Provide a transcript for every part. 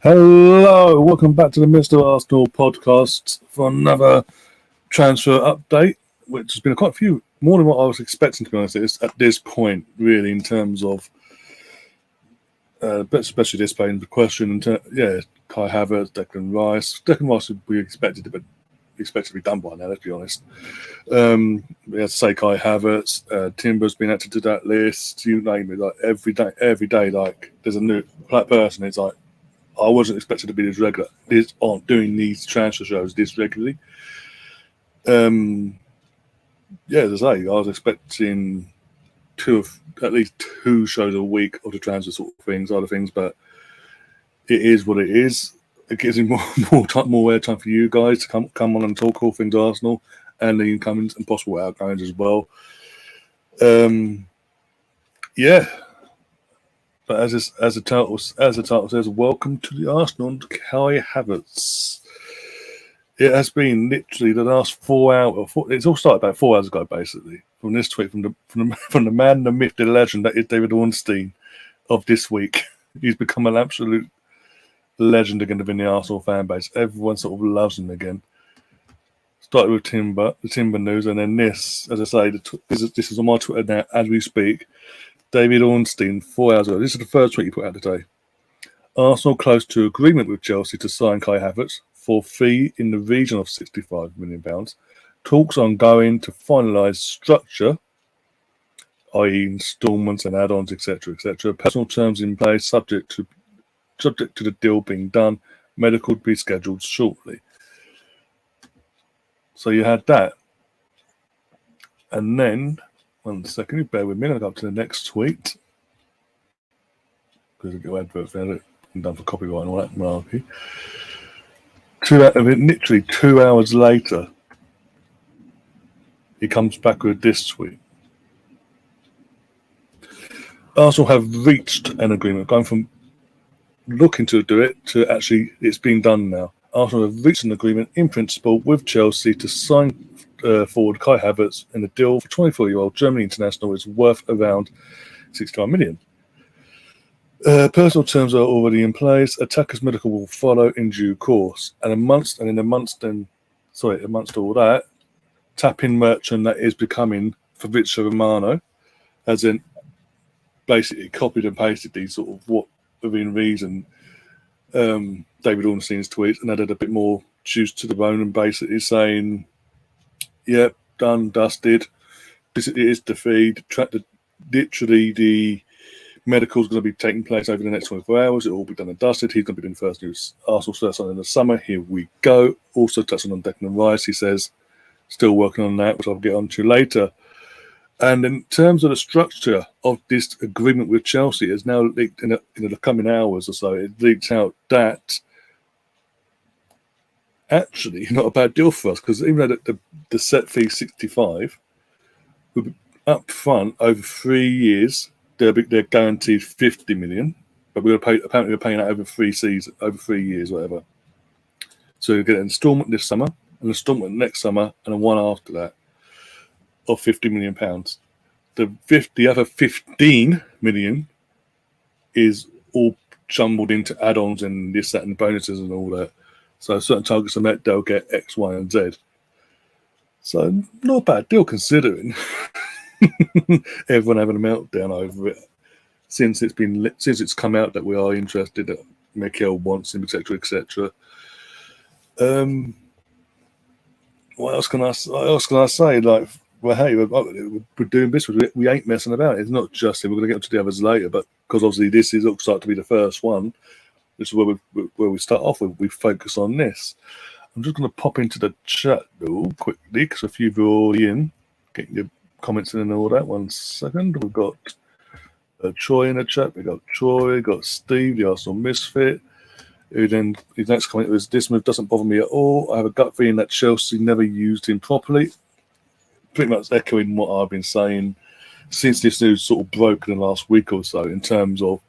Hello, welcome back to the Mr. Arsenal podcast for another transfer update, which has been quite a few, more than what I was expecting, to be honest, at this point, really, in terms of, but especially this playing the question, Kai Havertz, Declan Rice we expected to be done by now, let's be honest. We had to say Kai Havertz, Timber's been added to that list, you name it, like every day, like there's a new person, it's like, I wasn't expected to be this regular. Aren't doing these transfer shows this regularly. As I say, I was expecting at least two shows a week of the transfer sort of things, other things, but it is what it is. It gives me more airtime for you guys to come on and talk all things Arsenal and the incomings and possible outgoings as well. But as the title says, welcome to the Arsenal and Kai Havertz. It has been literally the last 4 hours. It's all started about 4 hours ago, basically, from this tweet from the man, the myth, the legend that is David Ornstein of this week. He's become an absolute legend again within the Arsenal fan base. Everyone sort of loves him again. Started with the Timber news, and then this, as I say, this is on my Twitter now as we speak. David Ornstein, 4 hours ago. This is the first tweet he put out today. Arsenal close to agreement with Chelsea to sign Kai Havertz for a fee in the region of £65 million. Talks ongoing to finalise structure, i.e. instalments and add-ons, etc., etc. Personal terms in place, subject to the deal being done. Medical to be scheduled shortly. So you had that. And then, 1 second, you bear with me, I'll go up to the next tweet. Because I've got adverts there, and done for copyright and all that malarkey. Literally 2 hours later, he comes back with this tweet. Arsenal have reached an agreement, going from looking to do it to actually it's being done now. Arsenal have reached an agreement in principle with Chelsea to sign forward Kai Havertz, and the deal for 24-year-old German international is worth around £65 million. Personal terms are already in place. Attacker's medical will follow in due course. And amongst all that, tap-in merchant that is becoming Fabrizio Romano, as in basically copied and pasted these sort of what within reason David Ornstein's tweets and added a bit more juice to the bone and basically saying, yep, done, dusted. This is the feed. Literally, the medical's going to be taking place over the next 24 hours. It'll all be done and dusted. He's going to be doing the first news. Arsenal starts on in the summer. Here we go. Also touching on Declan Rice, he says, still working on that, which I'll get on to later. And in terms of the structure of this agreement with Chelsea, it's now leaked in the coming hours or so. It leaked out that actually not a bad deal for us, because even though the set fee 65 will be up front over 3 years, they're guaranteed 50 million, but apparently we're paying that over 3 years, whatever. So you get an instalment this summer, an instalment next summer, and a one after that of £50 million. The other 15 million is all jumbled into add-ons and this, that, and bonuses and all that. So certain targets are met, they'll get X, Y, and Z. So not a bad deal considering everyone having a meltdown over it since it's come out that we are interested, that Mikel wants him, etc., etc. What else can I say? Like, well, hey, we're doing this. We ain't messing about. It's not just him. We're going to get to the others later, but because obviously this looks like to be the first one. This is where we start off with. We focus on this. I'm just going to pop into the chat though quickly because a few of you are already in, getting your comments in and all that. 1 second. We've got Troy in the chat. We got Troy. We got Steve, the Arsenal misfit. Who then his next comment was, "This move doesn't bother me at all. I have a gut feeling that Chelsea never used him properly." Pretty much echoing what I've been saying since this news sort of broke in the last week or so, in terms of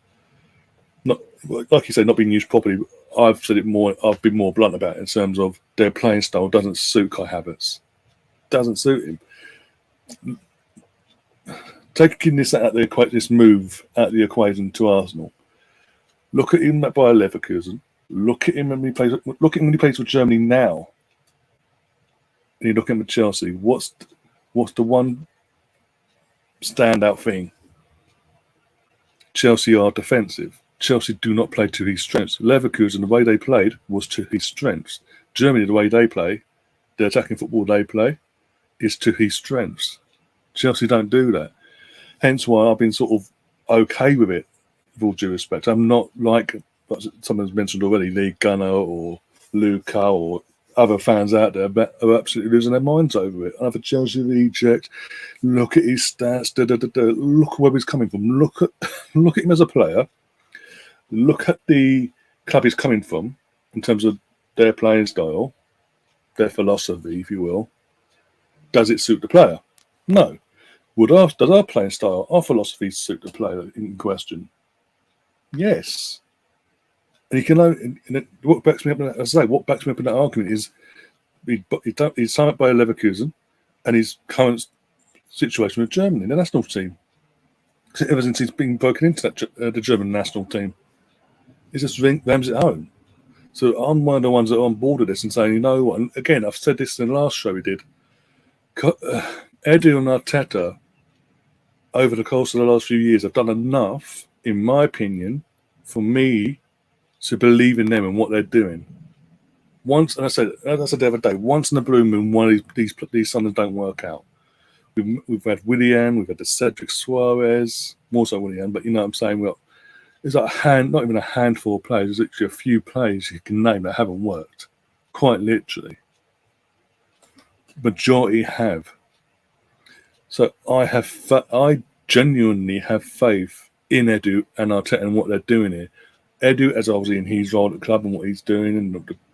not, like you say, not being used properly. I've said it more. I've been more blunt about it in terms of their playing style doesn't suit Kai Havertz. Doesn't suit him. Taking this move out of the equation to Arsenal. Look at him at Bayer Leverkusen. Look at him when he plays. Look at him when he plays for Germany now. And you look at him with Chelsea. What's the one standout thing? Chelsea are defensive. Chelsea do not play to his strengths. Leverkusen, the way they played, was to his strengths. Germany, the way they play, the attacking football they play, is to his strengths. Chelsea don't do that. Hence why I've been sort of okay with it, with all due respect. I'm not like someone's mentioned already, Lee Gunner or Luca or other fans out there are absolutely losing their minds over it. Another Chelsea reject. Look at his stats. Look where he's coming from. Look at him as a player. Look at the club he's coming from in terms of their playing style, their philosophy, if you will. Does it suit the player? No. Does our playing style, our philosophy suit the player in question? Yes. And he can only, what backs me up in that, as I say, what backs me up in that argument is he's signed up by Leverkusen and his current situation with Germany, the national team. Ever since he's been broken into the German national team, he just rams it home. So I'm one of the ones that are on board with this and saying, you know what? And again, I've said this in the last show we did. Edu and Arteta, over the course of the last few years, have done enough, in my opinion, for me to believe in them and what they're doing. Once, and I said the other day, once in a blue moon, one of these signings don't work out. We've had Willian, we've had the Cedric Suarez, more so Willian, but you know what I'm saying? There's like not even a handful of players, there's literally a few players you can name that haven't worked. Quite literally. Majority have. So I genuinely have faith in Edu and Arteta and what they're doing here. Edu, as obviously in his role at the club and what he's doing and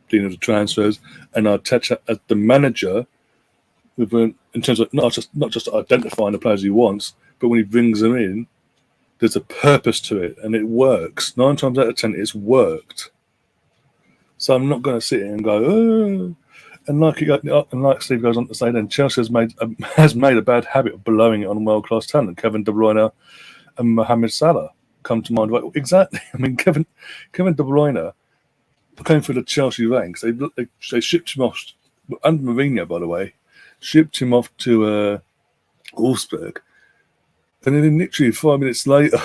dealing with the transfers, and Arteta as the manager, in terms of not just identifying the players he wants, but when he brings them in, there's a purpose to it and it works. 9 times out of 10, it's worked. So I'm not going to sit here and go, oh. And like Steve goes on to say, then Chelsea has made a bad habit of blowing it on world-class talent. Kevin De Bruyne and Mohamed Salah come to mind. Right? Exactly. I mean, Kevin De Bruyne came through the Chelsea ranks. They shipped him off, and Mourinho, by the way, shipped him off to Wolfsburg. And then literally 5 minutes later,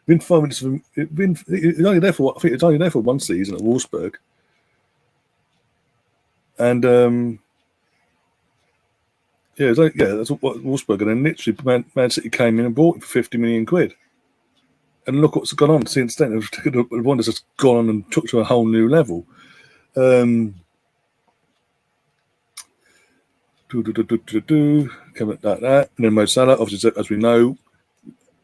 he was only there for, I think he was only there for one season at Wolfsburg. And that's what Wolfsburg. And then literally Man City came in and bought him for 50 million quid. And look what's gone on since then. The one that's just gone on and took to a whole new level. Coming like that. And then Mo Salah, obviously, as we know,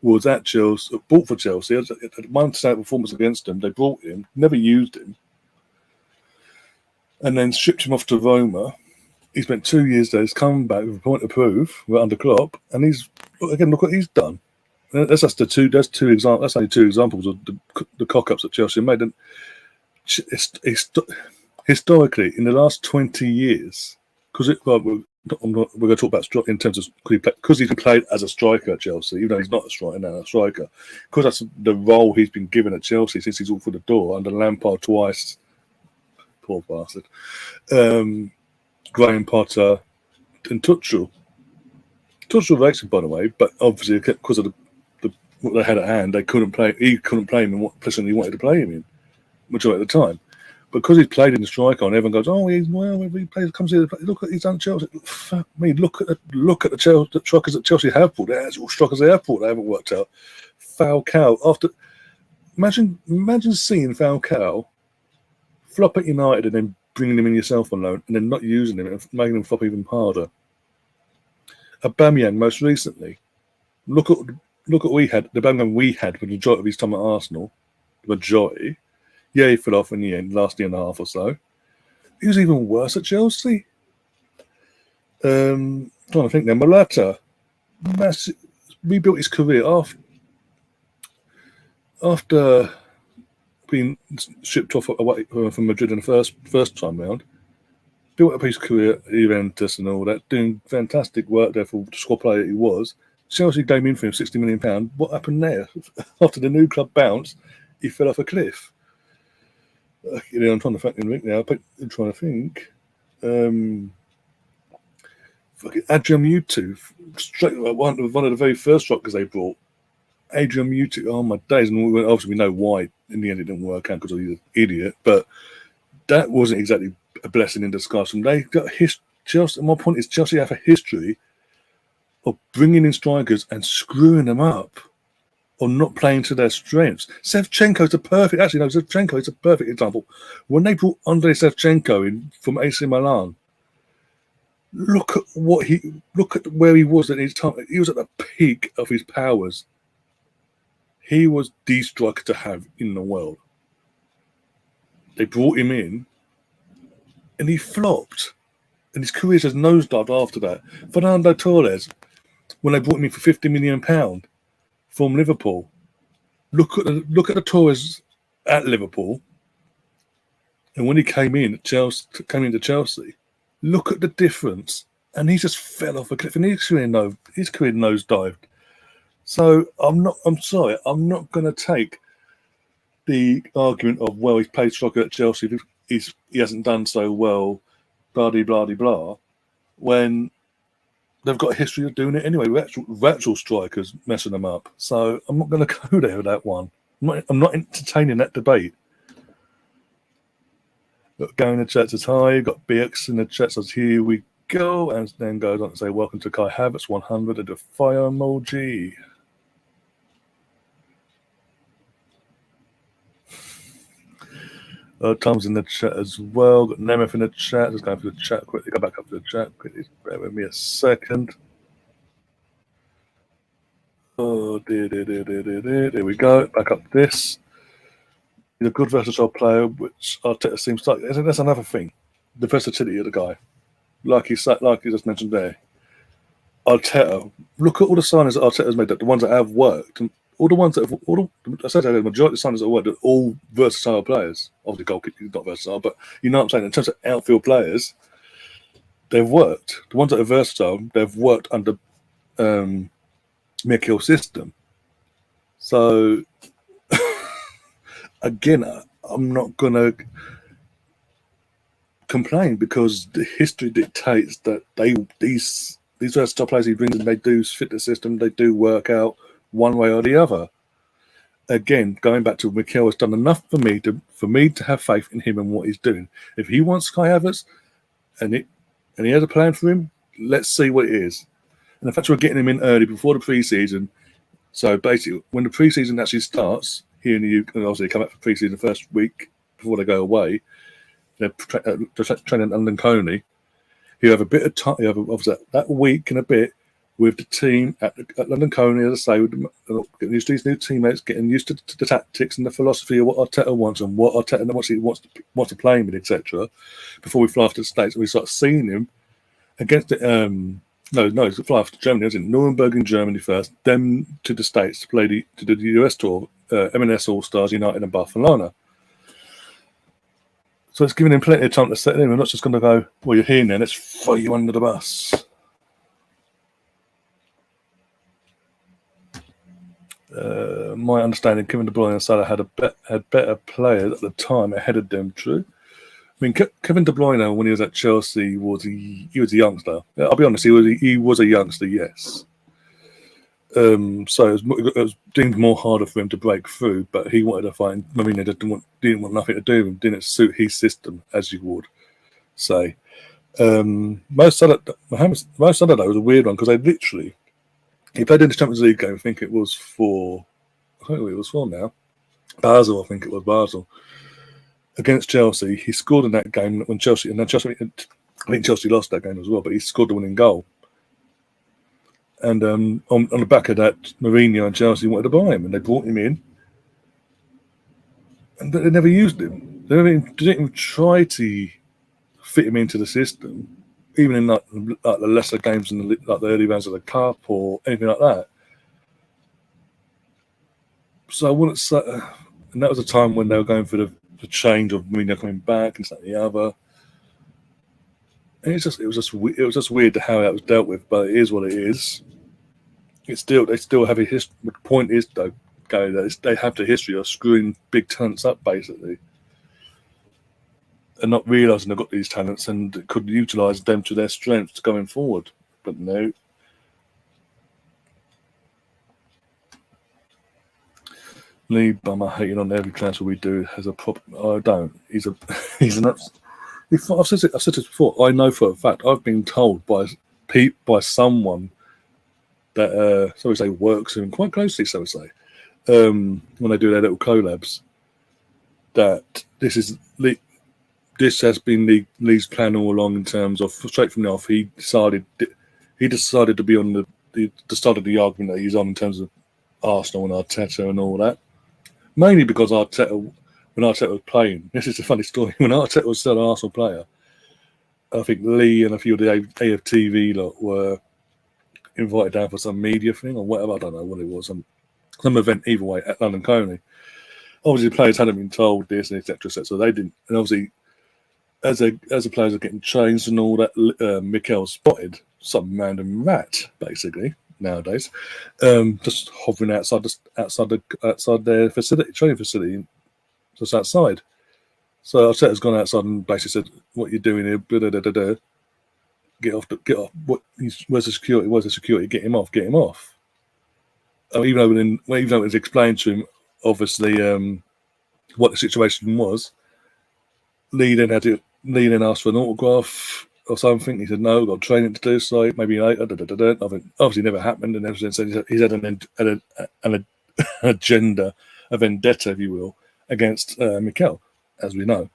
was at Chelsea, bought for Chelsea. Had one standout performance against them. They bought him, never used him. And then shipped him off to Roma. He spent 2 years there. He's come back with a point to prove. We're under Klopp, and look what he's done. That's just two examples. That's only 2 examples of the cock-ups that Chelsea made. And historically, in the last 20 years, because we're going to talk about in terms of because he's played as a striker at Chelsea, even though he's not a striker now, a striker, because that's the role he's been given at Chelsea since he's walked through the door under Lampard twice. Poor bastard. Graham Potter and Tuchel. Tuchel rates him, by the way, but obviously because of what they had at hand, he couldn't play him in what position he wanted to play him in, majority of the time. Because he's played in the striker, and everyone goes, "Oh, he plays, comes here. Look at he's done Chelsea." Fuck me! Look at the strikers that Chelsea have bought. The actual strikers they have bought, they haven't worked out. Falcao. Imagine seeing Falcao flop at United and then bringing him in yourself on loan and then not using him and making him flop even harder. Aubameyang most recently. Look at what we had. The Aubameyang we had for the majority of his time at Arsenal. The majority. Yeah, he fell off in the end, last year and a half or so. He was even worse at Chelsea. Trying to think now. Morata rebuilt his career after being shipped off away from Madrid in the first time round, built up his career at Juventus and all that, doing fantastic work there for the squad player he was. Chelsea came in for him £60 million. What happened there? After the new club bounced, he fell off a cliff. I'm trying to think now. I'm trying to think. Adrian Mutu, straight one of the very first strikers they brought. Adrian Mutu, oh my days! And obviously we know why in the end it didn't work out because he's an idiot. But that wasn't exactly a blessing in disguise. And they got Chelsea. My point is, Chelsea have a history of bringing in strikers and screwing them up, or not playing to their strengths. Shevchenko's a perfect. Actually, no, Shevchenko is a perfect example. When they brought Andrei Shevchenko in from AC Milan, look at where he was at his time. He was at the peak of his powers. He was the striker to have in the world. They brought him in, and he flopped, and his career just nosedived after that. Fernando Torres, when they brought him in for £50 million from Liverpool, look at the Torres at Liverpool, and when he came into Chelsea, look at the difference, and he just fell off a cliff, and his career nosedived. So I'm sorry, I'm not going to take the argument of, well, he's played striker at Chelsea, he hasn't done so well, blah blah blah blah, when they've got a history of doing it anyway with actual strikers messing them up. So I'm not going to go there with that one. I'm not entertaining that debate. Got going in the chat says hi. Got BX in the chat says here we go, and then goes on to say welcome to Kai Havertz 100 and a fire emoji. Tom's in the chat as well. Got Nemeth in the chat. Just going through the chat quickly. Go back up to the chat quickly. Bear with me a second. Oh dear. There we go. Back up this. He's a good versatile player, which Arteta seems like. That's another thing. The versatility of the guy. Like you just mentioned there. Arteta. Look at all the signings that Arteta's made. The ones that have worked. And all the ones that have, I said the majority of the signings that worked are all versatile players. Obviously, goalkeeper is not versatile, but you know what I'm saying. In terms of outfield players, they've worked. The ones that are versatile, they've worked under Mikel's system. So again, I'm not gonna complain because the history dictates that these versatile players he brings in, they do fit the system. They do work out one way or the other. Again, going back to Mikel has done enough for me to have faith in him and what he's doing. If he wants Kai Havertz and he has a plan for him, let's see what it is. And the fact we're getting him in early before the pre-season, so basically when the pre-season actually starts here in the UK, obviously they come back for pre-season the first week before they go away. They're training at London Coney. You have a bit of time. You have obviously that week and a bit with the team at London Coney, as I say, getting used to these new teammates, getting used to the tactics and the philosophy of what Arteta wants and what Arteta wants to play with, etc. Before we fly off to the States and we start seeing him against the it's fly off to Germany, isn't it? Nuremberg in Germany first, then to the States to play to do the US tour, M&S All Stars, United and Barcelona. So it's giving him plenty of time to settle in. We're not just going to go, well, you're here now, let's throw you under the bus. My understanding, Kevin De Bruyne and Salah had better players at the time ahead of them. True. I mean, Kevin De Bruyne, when he was at Chelsea, he was a youngster. I'll be honest, he was a youngster, yes. So it was deemed more harder for him to break through, but he wanted to find. Mourinho didn't want nothing to do with him. Didn't suit his system, as you would say. Most Salah was a weird one because he played in the Champions League game. I think it was for now. Basel, I think it was Basel against Chelsea. He scored in that game when Chelsea, I think Chelsea lost that game as well, but he scored the winning goal. And on the back of that, Mourinho and Chelsea wanted to buy him, and they brought him in, and they never used him. They didn't even try to fit him into the system, even in like the lesser games in the early rounds of the cup or anything like that. So I wouldn't say, and that was a time when they were going for the change of Mourinho coming back and something the other. And it was just weird how that was dealt with, but it is what it is. They still have a history. The point is, though, Gary, that they have the history of screwing big talents up, basically. and not realising they've got these talents and could utilise them to their strengths going forward. But no. Lee Bummer hating on every transfer we do has a problem. I don't. He's an I've said this before. I know for a fact. I've been told by someone that so we say works with him quite closely. So we say when they do their little collabs, that this has been Lee's plan all along in terms of straight from the off. He decided to be on the start of the argument that he's on in terms of Arsenal and Arteta and all that. Mainly because when Arteta was playing, this is a funny story. When Arteta was still an Arsenal player, I think Lee and a few of the AFTV lot were invited down for some media thing or whatever. I don't know what it was. Some event either way at London Coney. Obviously, the players hadn't been told this and etc. So they didn't. And obviously, as the players are getting changed and all that, Mikel spotted some random rat basically nowadays, just hovering outside their training facility, just outside. So Arteta's gone outside and basically said, "What you're doing here? Blah, blah, blah, blah. Get off! Where's the security? Where's the security? Get him off! Get him off!" Even though it was explained to him, obviously, what the situation was, Lee then asked for an autograph or something. He said, "No, I've got training to do, so maybe later." Nothing obviously never happened, and ever since he's had an agenda, a vendetta, if you will, against Mikel, as we know.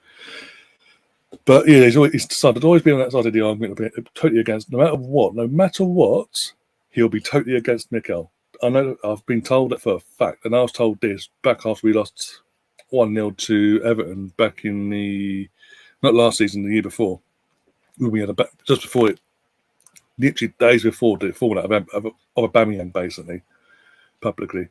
But yeah, he's decided to always be on that side of the argument, totally against, no matter what, he'll be totally against Mikel. I know I've been told that for a fact, and I was told this back after we lost 1-0 to Everton back in not last season, the year before. We had just before it, literally days before the fallout of Aubameyang, basically, publicly.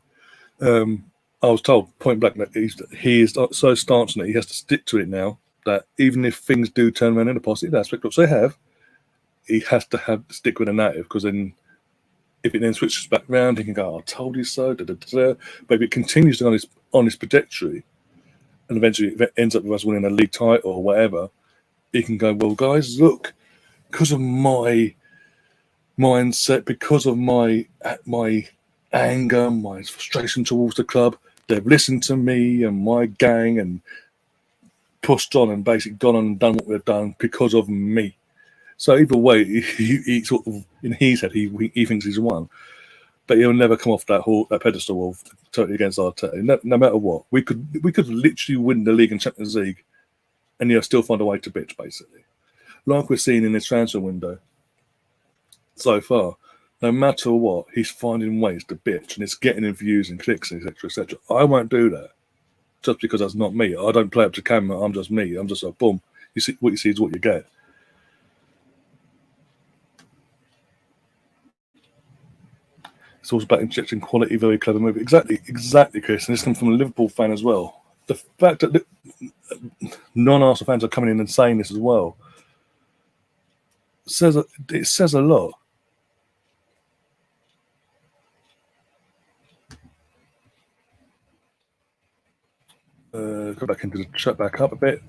I was told point blank that he is so staunch on it, he has to stick to it now, that even if things do turn around in a positive aspect, which they have, he has to stick with the narrative, because then if it then switches back around, he can go, "I told you so," But if it continues on this trajectory, and eventually it ends up with us winning a league title or whatever, he can go, "Well, guys, look, because of my mindset, because of my anger, my frustration towards the club, they've listened to me and my gang and pushed on and basically gone on and done what they've done because of me." So either way, he sort of, in his head, he thinks he's won, but he'll never come off that pedestal of totally against Arteta. No matter what, we could literally win the league and Champions League, and he'll still find a way to bitch, basically, like we're seeing in this transfer window so far. No matter what, he's finding ways to bitch, and it's getting in views and clicks, etc., etc. I won't do that just because that's not me. I don't play up to camera. I'm just me. I'm just a boom. You see what you see is what you get. It's also about injecting quality, very clever move. Exactly, Chris. And this comes from a Liverpool fan as well. The fact that non-Arsenal fans are coming in and saying this as well says a lot. Go back into the chat back up a bit.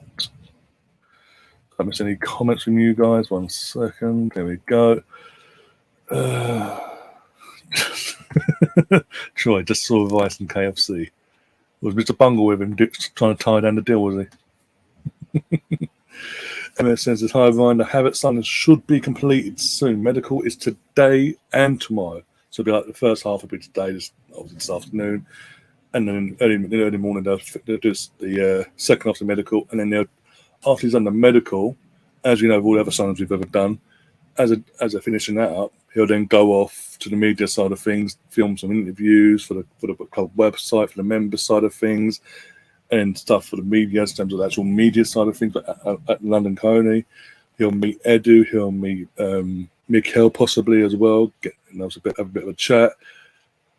Don't miss any comments from you guys. 1 second. There we go. Troy just saw Vice and KFC. Was Mr. Bungle with him trying to tie down the deal, was he? MS says, "Hi, Ryan. The Havertz signing should be completed soon. Medical is today and tomorrow. So it'll be like the first half will be today, this afternoon. And then early morning, they'll do the second half of the medical. And then after he's done the medical, as you know, of all the other signings we've ever done, as they're finishing that up, he'll then go off to the media side of things, film some interviews for the club website, for the member side of things, and stuff for the media in terms of the actual media side of things. But at London Coney, he'll meet Edu, he'll meet Mikel possibly as well, have a bit of a chat.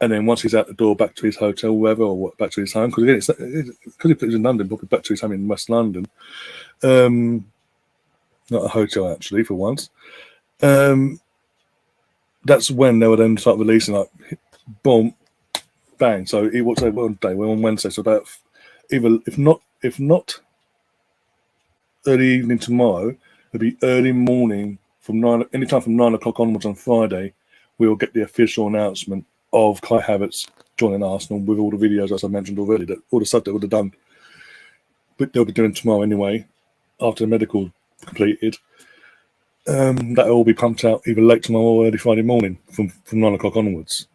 And then once he's out the door, back to his hotel, wherever, or back to his home, because he plays in London, probably back to his home in West London. Not a hotel, actually, for once. That's when they will then start releasing, like, boom, bang. So what's that one day? We're on Wednesday, so about if not early evening tomorrow. It'll be early morning anytime from 9 o'clock onwards on Friday. We'll get the official announcement of Kai Havertz joining Arsenal with all the videos, as I mentioned already, that all the stuff that would have done, but they'll be doing tomorrow anyway, after the medical completed. That will all be pumped out either late tomorrow or early Friday morning from 9 o'clock onwards.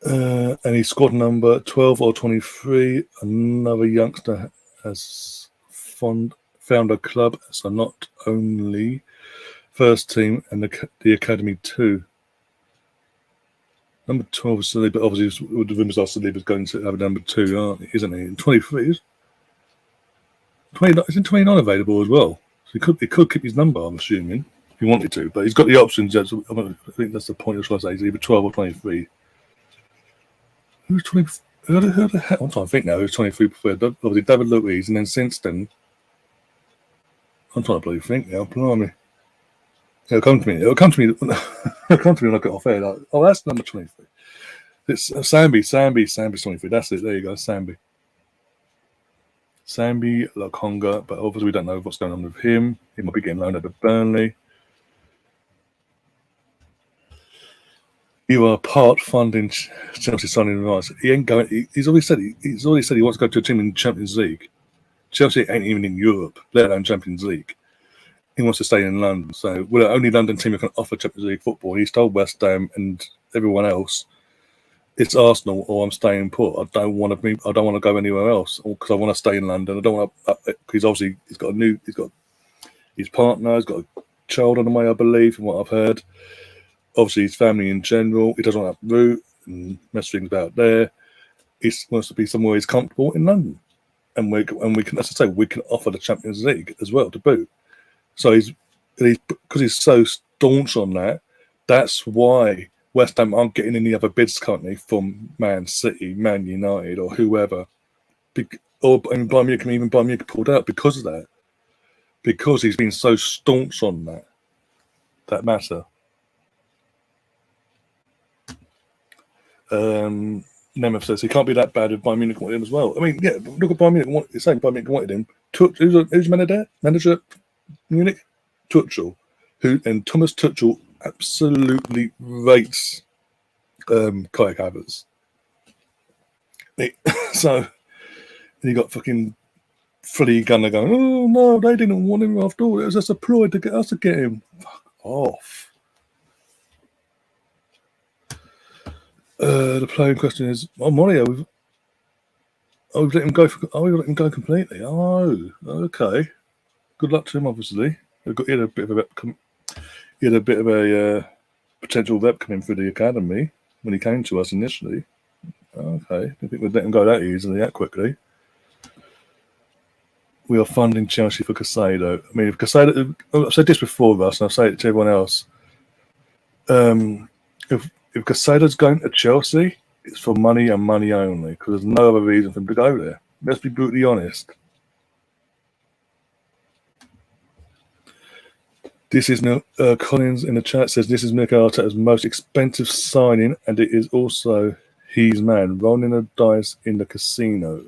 And he's squad number 12 or 23. Another youngster has found a club, so not only first team and the academy too. Number 12 is Saliba, but obviously the rumours are Saliba's going to have a number 2, aren't he? Isn't he? And 23 isn't 29 available as well? So he could keep his number, I'm assuming, if he wanted to, but he's got the options. I think that's the point I was trying to say. He's either 12 or 23. Who's 20? Who the heck? I'm trying to think now. Who's 23 before? Obviously David Luiz, and then since then, I'm trying to bloody think now. Blimey. It'll come to me. It'll come to me when I get off air. Like, oh, that's number 23. It's Sambi's 23. That's it. There you go, Sambi Lokonga, but obviously we don't know what's going on with him. He might be getting loaned out of Burnley. You are part funding Chelsea signing rights. He ain't going. He's already said he wants to go to a team in Champions League. Chelsea ain't even in Europe, let alone Champions League. He wants to stay in London. So we're the only London team who can offer Champions League football. He's told West Ham and everyone else, it's Arsenal or I'm staying put. I don't want to go anywhere else because I want to stay in London. I don't want to, because obviously he's got his partner, he's got a child on the way, I believe, from what I've heard. Obviously his family in general. He doesn't want to root and mess things about there. He wants to be somewhere he's comfortable in London, and we can, as I say, we can offer the Champions League as well to boot. So he's because he's so staunch on that. That's why West Ham aren't getting any other bids currently from Man City, Man United, or whoever. Bayern Munich pulled out because of that. Because he's been so staunch on that matter. Nemeth says he can't be that bad if Bayern Munich wanted him as well. I mean, yeah, look at Bayern Munich. You're saying Bayern Munich wanted him. Who's manager? Munich? Tuchel. And Thomas Tuchel absolutely rates Kai Havertz. So you got fucking Freddie Gunner going, oh no, they didn't want him after all. It was just a ploy to get us to get him. Fuck off. The playing question is, Mario, we've let him go. We let him go completely? Oh, okay. Good luck to him. Obviously, he had a bit of a potential rep coming through the academy when he came to us initially. Okay, I think we'd let him go that easily, that quickly. We are funding Chelsea for Casado. I mean, if Casado, I've said this before, Russ, and I'll say it to everyone else. If Casado's going to Chelsea, it's for money and money only, because there's no other reason for him to go there. Let's be brutally honest. This is Collins in the chat says this is Mikel Arteta's most expensive signing, and it is also his man rolling the dice in the casino.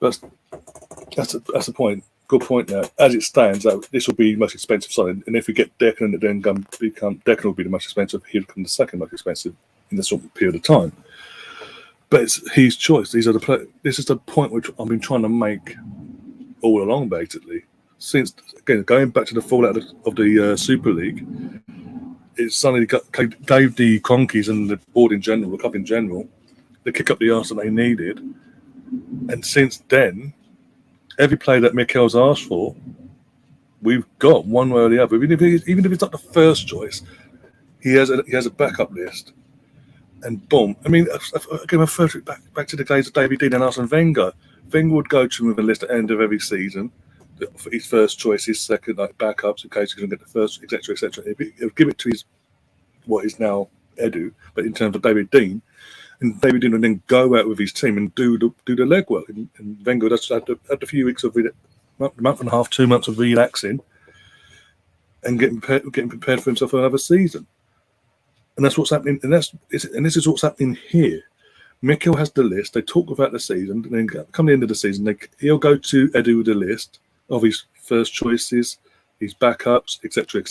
That's the point. Good point there. As it stands, this will be the most expensive signing, and if we get Declan, it then Declan will be the most expensive. He'll become the second most expensive in this sort of period of time. But it's his choice. This is the point which I've been trying to make all along, basically. Since again going back to the fallout of the Super League, it suddenly gave the Cronkies and the board in general, the club in general, the kick up the arse that they needed, and since then, every player that Mikel's asked for, we've got one way or the other. Even if it's not the first choice, he has a backup list, and boom. I mean, again, I refer to it back to the days of David Dean and Arsene Wenger. Wenger would go to him with a list at the end of every season. For his first choice, his second, like backups in case he doesn't get the first, etc., etc. He'll give it to his what is now Edu, but in terms of David Dean, and David Dean would then go out with his team and do the legwork. And Wenger just had a few weeks of month and a half, 2 months of relaxing, and getting prepared for himself for another season. And that's what's happening. And this is what's happening here. Mikel has the list. They talk about the season, and then come the end of the season, he'll go to Edu with the list of his first choices, his backups, etc.,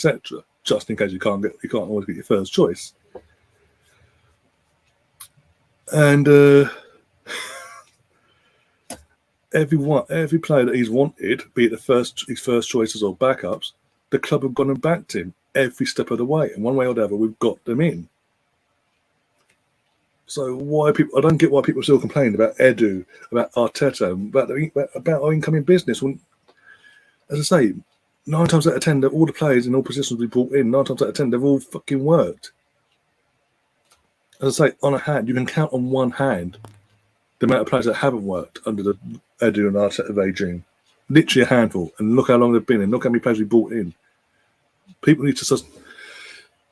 just in case you can't always get your first choice. And every player that he's wanted, be it his first choices or backups, the club have gone and backed him every step of the way, and one way or the other, we've got them in. So I don't get why people are still complaining about Edu, about Arteta, about our incoming business. When, as I say, 9 times out of 10, all the players in all positions we brought in, 9 times out of 10, they've all fucking worked. As I say, on a hand, you can count on one hand the amount of players that haven't worked under the Edu and Arteta regime. Literally a handful. And look how long they've been in. Look how many players we brought in. People need to just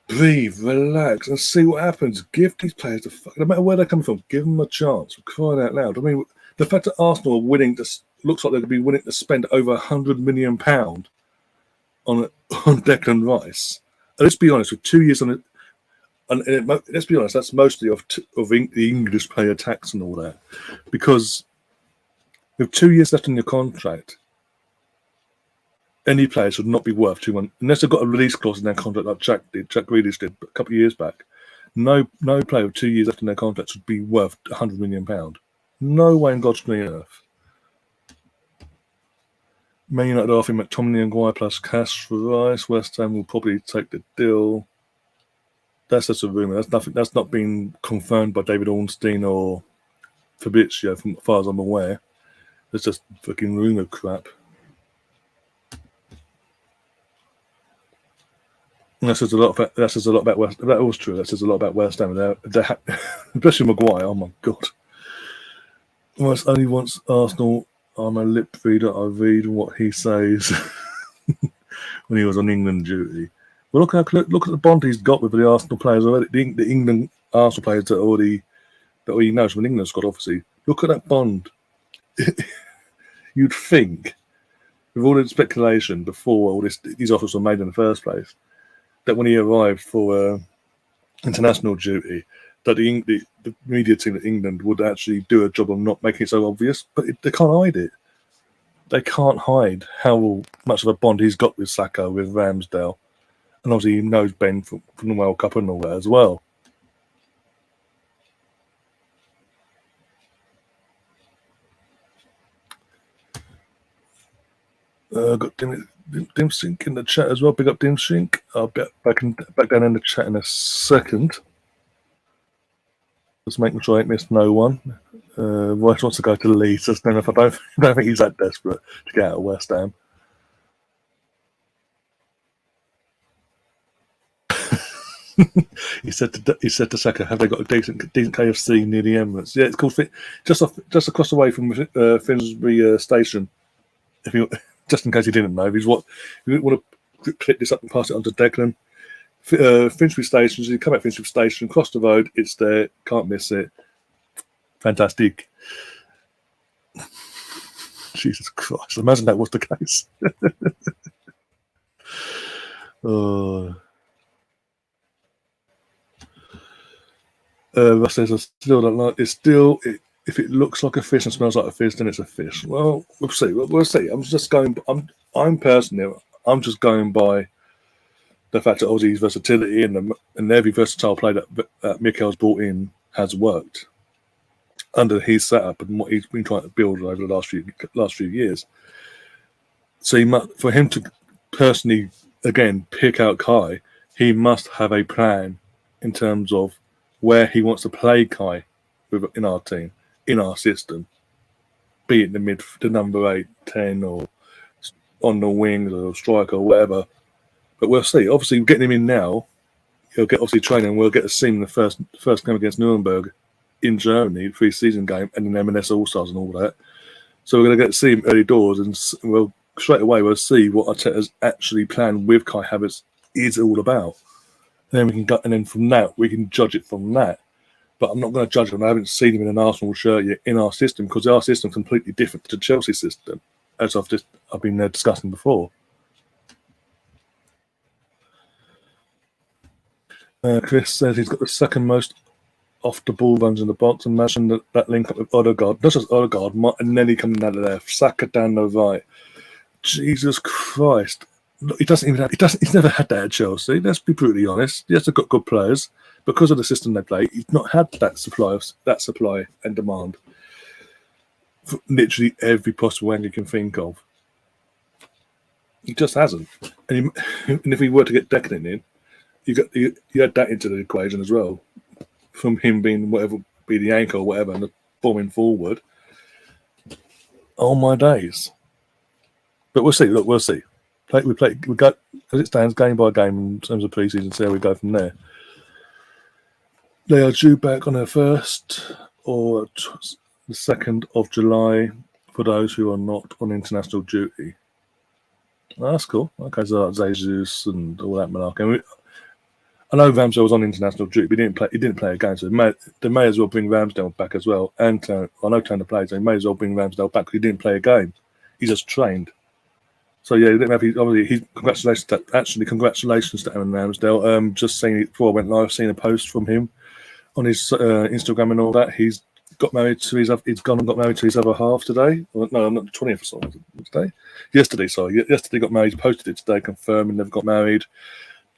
breathe, relax, and see what happens. Give these players no matter where they're coming from, give them a chance. We're crying out loud. I mean, the fact that Arsenal are looks like they're going to be willing to spend over £100 million on Declan Rice. And let's be honest, with 2 years on it, and let's be honest, that's mostly of the English player tax and all that, because with 2 years left in your contract, any player should not be worth unless they've got a release clause in their contract like Jack Grealish did a couple of years back. No player with 2 years left in their contract should be worth £100 million. No way in God's green earth. Man United are offering McTominay and Guy plus cash for Rice. West Ham will probably take the deal. That's just a rumour. That's not been confirmed by David Ornstein or Fabrizio, from as far as I'm aware. It's just fucking rumour crap. And that says a lot about West. If that was true, that says a lot about West Ham. Especially Maguire. Oh my god! Only once Arsenal. I'm a lip reader. I read what he says when he was on England duty. Well, look at the bond he's got with the Arsenal players already. The England Arsenal players that he knows from England squad. Obviously, look at that bond. You'd think, with all the speculation before all these offers were made in the first place, that when he arrived for international duty, that the media team at England would actually do a job of not making it so obvious, but they can't hide it. They can't hide how much of a bond he's got with Saka, with Ramsdale, and obviously he knows Ben from the World Cup and all that as well. Got Dimsink in the chat as well. Big up Dimsink. I'll be back down in the chat in a second. Just making sure I ain't missed no one. Rice wants to go to Leeds. I don't think he's that desperate to get out of West Ham. he said to Saka, "Have they got a decent KFC near the Emirates?" Yeah, it's called just across the way from Finsbury Station. Just in case you didn't know, if you want to click this up and pass it on to Declan. Finsbury Station, so you come out Finsbury Station, cross the road, it's there, can't miss it. Fantastic. Jesus Christ, imagine that was the case. Russ says, I still don't like it. If it looks like a fish and smells like a fish, then it's a fish. Well, we'll see. I'm just going by the fact that Aussie's versatility and every versatile player that Mikel's brought in has worked under his setup and what he's been trying to build over the last few years. So for him to personally again pick out Kai, he must have a plan in terms of where he wants to play Kai in our team, in our system, be it the number 8, 10, or on the wings or striker or whatever. But we'll see. Obviously, getting him in now, he'll get obviously training. We'll get to see him in the first game against Nuremberg in Germany, pre-season game, and then M&S All-Stars and all that. So we're going to get to see him early doors, and straight away we'll see what Arteta's actually planned with Kai Havertz is all about. And then from that we can judge it from that. But I'm not going to judge him. I haven't seen him in an Arsenal shirt yet in our system, because our system is completely different to Chelsea's system, as I've been discussing before. Chris says he's got the second most off the ball runs in the box. Imagine that link up with Odegaard, not just Odegaard, Martinelli coming out of there, Saka down the right. Jesus Christ. He doesn't even have, he's never had that at Chelsea. Let's be brutally honest. Yes, they've got good players. Because of the system they play, he's not had that supply and demand. For literally every possible angle you can think of. He just hasn't. And if he were to get Declan in, you add that into the equation as well. From him being whatever, be the anchor or whatever, and the bombing forward. Oh my days. But we'll see. Look, we'll see. We go as it stands, game by game in terms of pre-season. See how we go from there. They are due back on their 1st or the 2nd of July for those who are not on international duty. Oh, that's cool. Okay, so like Jesus and all that malarkey. I know Ramsdale was on international duty, but he didn't play a game, so they may as well bring Ramsdale back as well. And I know Turner plays, so they may as well bring Ramsdale back because he didn't play a game. He just trained. So yeah, congratulations to Aaron Ramsdale. Just saying it before I went live, seeing a post from him on his Instagram and all that. He's got married to he's gone and got married to his other half today. Well, no, not the 20th or something. Today? Yesterday, sorry. Yesterday got married. He posted it today, confirming they've got married.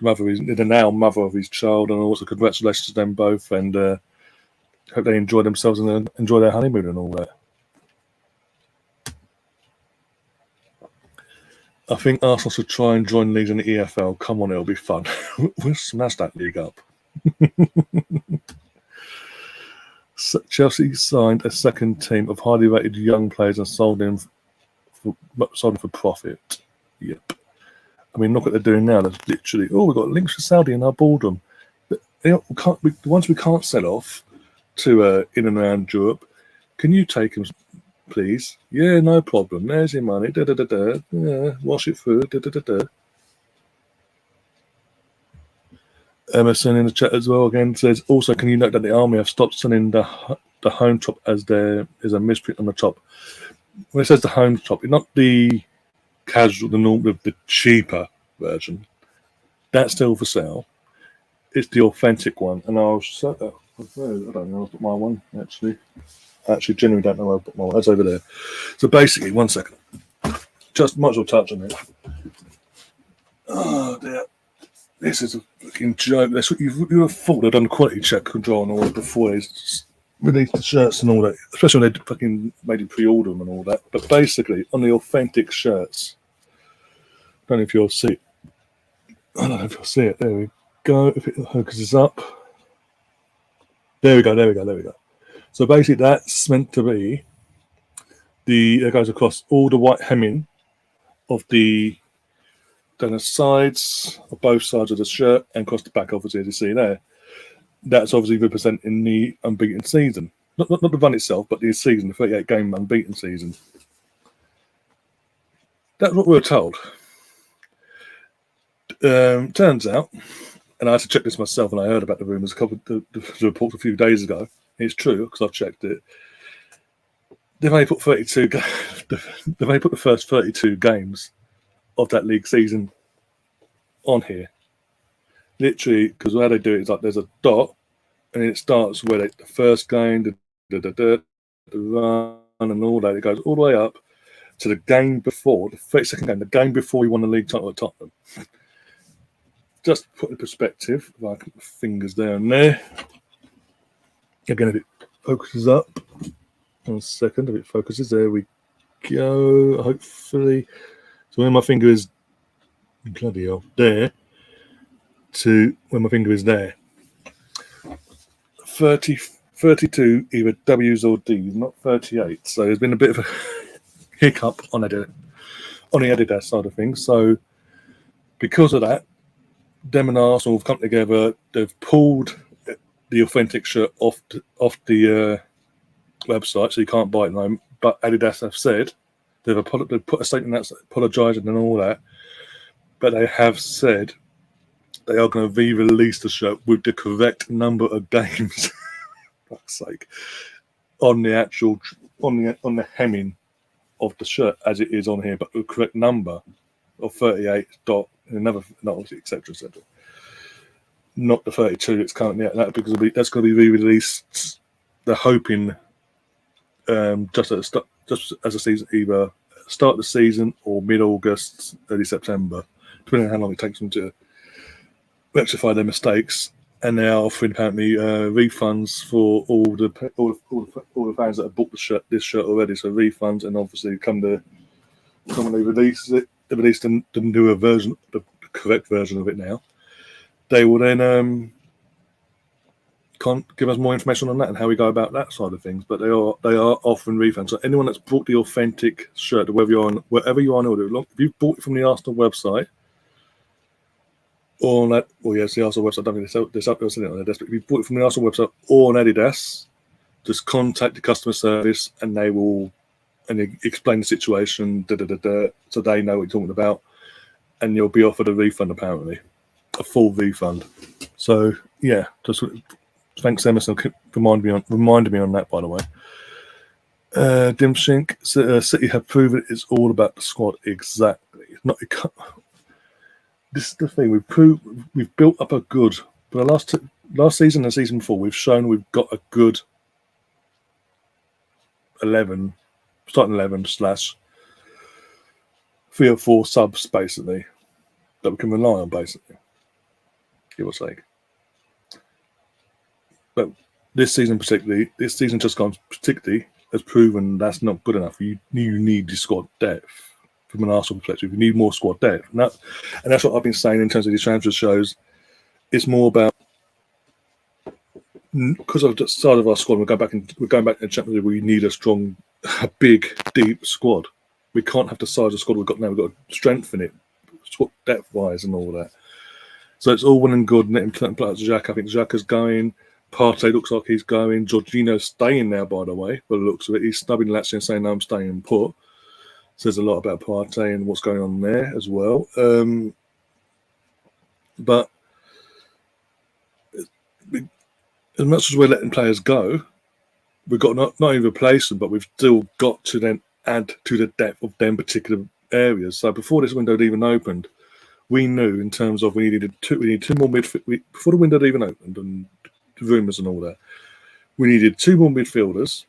The now mother of his child, and also congratulations to them both, and hope they enjoy themselves and enjoy their honeymoon and all that. I think Arsenal should try and join leagues in the EFL. Come on, it'll be fun. We'll smash that league up. Chelsea signed a second team of highly rated young players and sold them for profit. Yep. I mean, look what they're doing now. They're literally, we've got links to Saudi in our boardroom. But, the ones we can't sell off to in and around Europe, can you take them, please? Yeah, no problem. There's your money. Yeah, wash it through. Emerson in the chat as well again says, also, can you note that the Army have stopped sending the home top as there is a misprint on the top? When it says the home top, not the casual, the cheaper version. That's still for sale. It's the authentic one, and I'll set that. I don't know. I'll put my one actually. I actually genuinely don't know where I put my one. That's over there. So basically, 1 second. Just might as well touch on it. Oh dear. This is a fucking joke. That's what you would have thought they'd done a quality check control and all that before they released the shirts and all that. Especially when they fucking made it pre-order them and all that. But basically, on the authentic shirts, I don't know if you'll see it. I don't know if you'll see it. There we go. If it focuses up. There we go. So basically, that's meant to be that goes across all the white hemming of down the sides of both sides of the shirt and across the back, obviously, as you see there. That's obviously representing the unbeaten season. Not the run itself, but the season, the 38-game unbeaten season. That's what we were told. Turns out, and I had to check this myself, and I heard about the rumours, the report a few days ago. It's true, because I've checked it. They've only put 32. They've only put the first 32 games of that league season on here. Literally, because how they do it is like there's a dot, and it starts where the first game, the run, and all that. It goes all the way up to the game before, the 32nd game, the game before we won the league title at Tottenham. Just put in perspective, if I put my fingers down there. Again, if it focuses up, 1 second, if it focuses, there we go, hopefully. So where my finger is, bloody hell, there, to where my finger is there. 32 either W's or D's, not 38. So there's been a bit of a hiccup on the Adidas side of things. So because of that, them and Arsenal have come together. They've pulled the authentic shirt off the website, so you can't buy it at the moment. But Adidas have said they've put a statement that's apologising and all that. But they have said they are going to re-release the shirt with the correct number of games. For fuck's sake, on the actual on the hemming of the shirt as it is on here, but the correct number of 38 dot another, etc. not the 32 it's currently at. That because that's going to be re-released. They're hoping just as a season, either start the season or mid-August, early September, depending on how long it takes them to rectify their mistakes. And they are offering apparently refunds for all the fans that have bought this shirt already. So refunds, and obviously when they release it, they release the newer version, the correct version of it now. They will then give us more information on that and how we go about that side of things. But they are offering refunds. So anyone that's bought the authentic shirt, wherever you are in order, if you've bought it from the Arsenal website, or on that, it's the Arsenal website. I don't think they're selling it on their desk. But if you bought it from the Arsenal website or on Adidas, just contact the customer service and they will explain the situation, so they know what you're talking about, and you'll be offered a refund, apparently, a full refund. So yeah, just thanks Emerson, reminded me on that, by the way. Dimshink, City have proven it's all about the squad. Exactly. This is the thing. We've built up a good. For the last season and season before, we've shown we've got a good 11, starting 11 / 3 or 4 subs basically that we can rely on, basically, give or take. But this season just gone particularly has proven that's not good enough. You need the squad depth. From an Arsenal perspective, you need more squad depth, and that's what I've been saying in terms of these transfer shows. It's more about, because of the side of our squad, we're going back in the Champions League. We need a big, deep squad. We can't have the size of squad we've got now. We've got to strengthen it, squad depth wise, and all that. So it's all well and good. Letting players, Xhaka. I think Xhaka's going. Partey looks like he's going. Jorginho's staying now, by the way. By the looks of it, he's snubbing Lazio and saying, "No, I'm staying put." Says a lot about Partey and what's going on there as well. But as much as we're letting players go, we've got not only replace them, but we've still got to then add to the depth of them particular areas. So before this window had even opened, we knew in terms of we needed two more midfield. Before the window had even opened and the rumours and all that, we needed 2 more midfielders.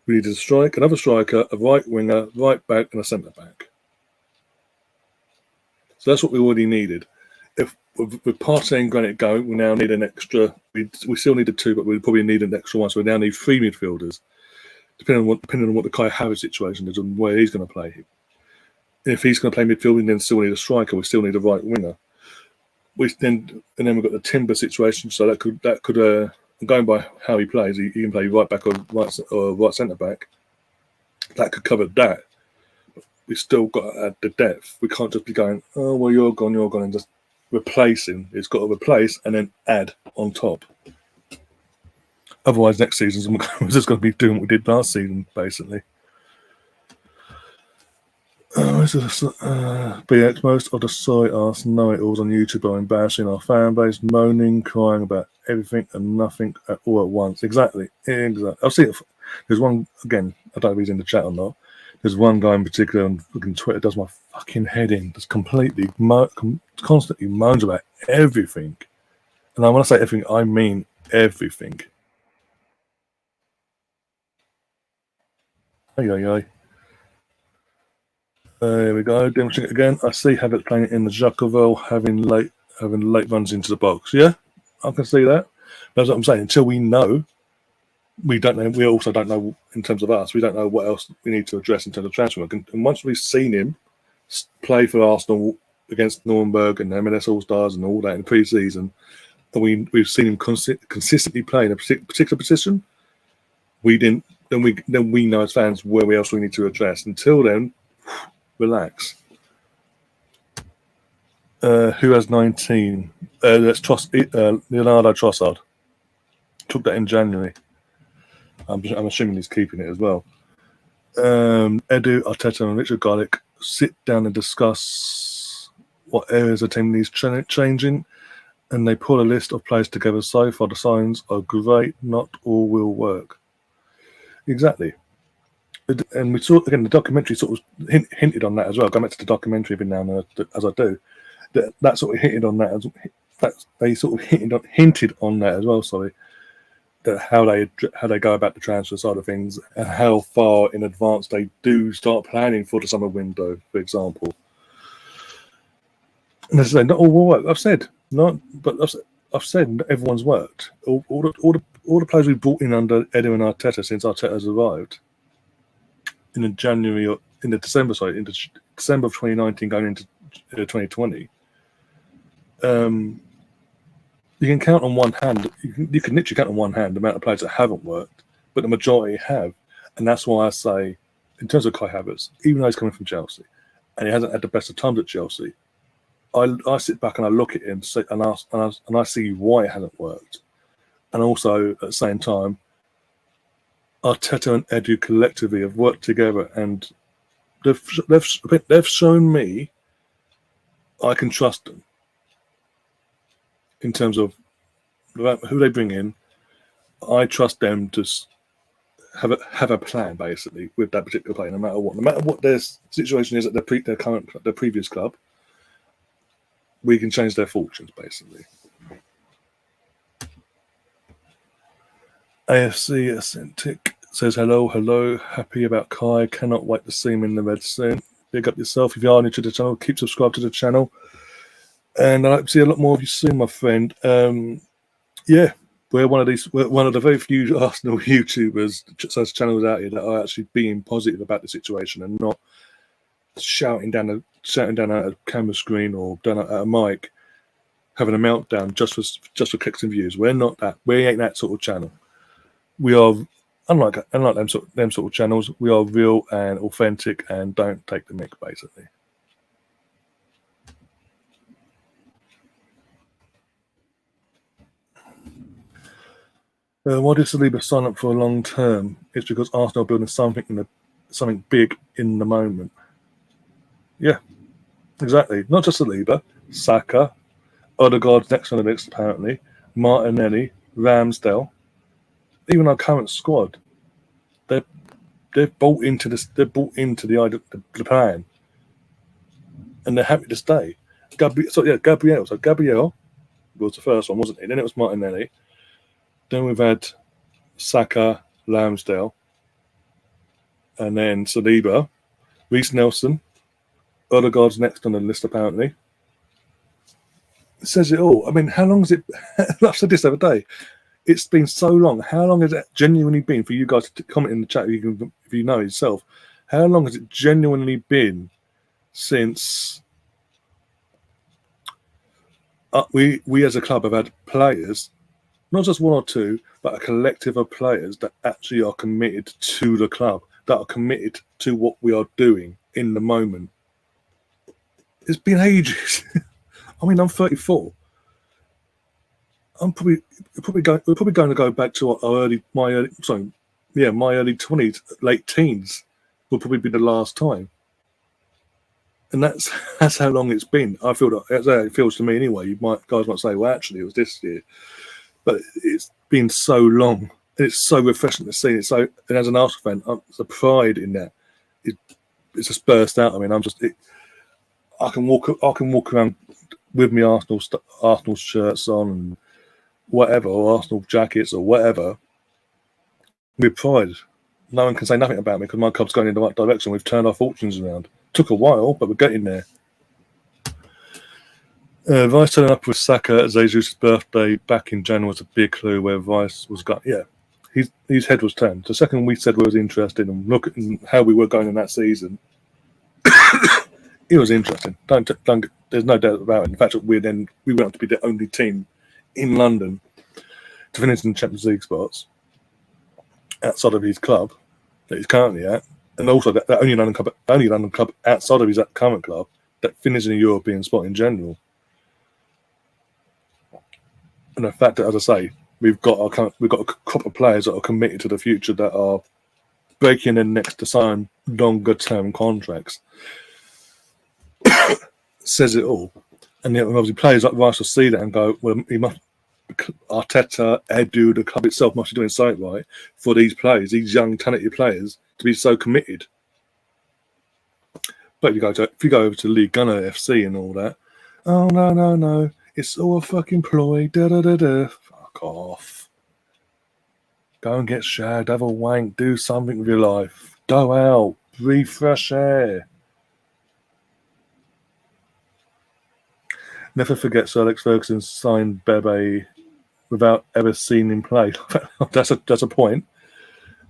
We needed another striker, a right winger, right back, and a centre back. So that's what we already needed. If with Partey and Granit going, we now need an extra. We still needed 2, but we probably need an extra 1. So we now need 3 midfielders, depending on what the Kai Havertz situation is and where he's going to play. If he's going to play midfield, we then still need a striker. We still need a right winger. And then we've got the Timber situation. So that could. Going by how he plays, he can play right back or right centre back. That could cover that. We still got to add the depth. We can't just be going, oh well, you're gone, and just replacing. It's got to replace and then add on top. Otherwise, next season we're just going to be doing what we did last season, basically. BX, most of the site asked know-it-alls on YouTube are embarrassing our fan base, moaning, crying about everything and nothing all at once. Exactly. I've seen it. There's one, again, I don't know if he's in the chat or not. There's one guy in particular on fucking Twitter does my fucking head in. Just completely, constantly moans about everything. And when I say everything, I mean everything. Hey. There we go. Demonstrating again. I see Havertz playing in the Jacques having late runs into the box. Yeah, I can see that. That's what I'm saying. Until we know, we don't know. We also don't know in terms of us. We don't know what else we need to address in terms of transfer work. And once we've seen him play for Arsenal against Nuremberg and MLS All Stars and all that in pre-season, and we've seen him consistently play in a particular position, then we know as fans where else we need to address. Until then, relax. Who has 19? That's Leonardo Trossard. Took that in January. I'm assuming he's keeping it as well. Edu, Arteta and Richard Garlick sit down and discuss what areas the team needs changing, and they pull a list of players together. So far, the signs are great. Not all will work. Exactly. And we saw, again, the documentary sort of hinted on that as well. Going back to the documentary every now and then, as I do. that sort of hinted on that. They sort of hinted on that as well. Sorry, that how they go about the transfer side of things and how far in advance they do start planning for the summer window, for example. And as I say, not all will work. I've said everyone's worked. All the players we brought in under Edu and Arteta since Arteta's arrived in December of 2019 going into 2020. You can count on one hand. You can literally count on one hand the amount of players that haven't worked, but the majority have, and that's why I say, in terms of Kai Havertz, even though he's coming from Chelsea, and he hasn't had the best of times at Chelsea, I sit back and I look at him and I see why it hasn't worked, and also at the same time, Arteta and Edu collectively have worked together, and they've shown me I can trust them in terms of who they bring in. I trust them to have a plan basically with that particular player, no matter what their situation is at their previous club. We can change their fortunes basically. AFC Authentic says hello, happy about Kai, cannot wait to see him in the red soon. Big up yourself. If you are new to the channel, keep subscribed to the channel, and I hope to see a lot more of you soon, my friend. Yeah, we're one of the very few Arsenal YouTubers, such channels out here that are actually being positive about the situation and not shouting down at a camera screen or down at a mic, having a meltdown just for clicks and views. We're not that. We ain't that sort of channel. We are unlike them sort of channels. We are real and authentic and don't take the mic basically. Why did Saliba sign up for a long term? It's because Arsenal are building something big in the moment. Yeah, exactly. Not just Saliba, Saka, Odegaard's next on the list apparently, Martinelli, Ramsdale, even our current squad. They've bought into this. They've bought into the idea, the plan, and they're happy to stay. Gabriel. So Gabriel was the first one, wasn't he? Then it was Martinelli. Then we've had Saka, Ramsdale, and then Saliba, Reece Nelson, Odegaard's next on the list apparently. It says it all. I mean, how long has it? I said this the other day. It's been so long. How long has it genuinely been for you guys to comment in the chat? If you know yourself, how long has it genuinely been since we as a club have had players? Not just one or two, but a collective of players that actually are committed to the club, that are committed to what we are doing in the moment. It's been ages. I mean, I'm 34. We're probably going to go back to my early 20s, late teens will probably be the last time. And that's how long it's been. I feel that's how it feels to me anyway. Guys might say, well, actually, it was this year. But it's been so long, and it's so refreshing to see it. So, and as an Arsenal fan, the pride in that, it's just burst out. I mean, I can walk around with my Arsenal shirts on and whatever, or Arsenal jackets or whatever, with pride. No one can say nothing about me because my club's going in the right direction. We've turned our fortunes around. Took a while, but we're getting there. Rice turning up with Saka at Jesus' birthday back in January was a big clue where Rice was going. Yeah, his head was turned. The second we said we was interested and look at how we were going in that season, it was interesting. There's no doubt about it. In fact, we went on to be the only team in London to finish in the Champions League spots outside of his club that he's currently at, and also that only London club outside of his current club that finished in a European spot in general. And the fact that, as I say, we've got a crop of players that are committed to the future that are breaking their necks to sign longer-term contracts says it all. And yet, obviously, players like Rice will see that and go, "Well, Arteta, Edu, the club itself must be doing something right for these players, these young, talented players, to be so committed." But if you go over to League Gunner FC and all that, Oh, no. It's all a fucking ploy. Da. Fuck off. Go and get shagged, have a wank, do something with your life. Go out, breathe fresh air. Never forget Sir Alex Ferguson signed Bebe without ever seeing him play. that's a point.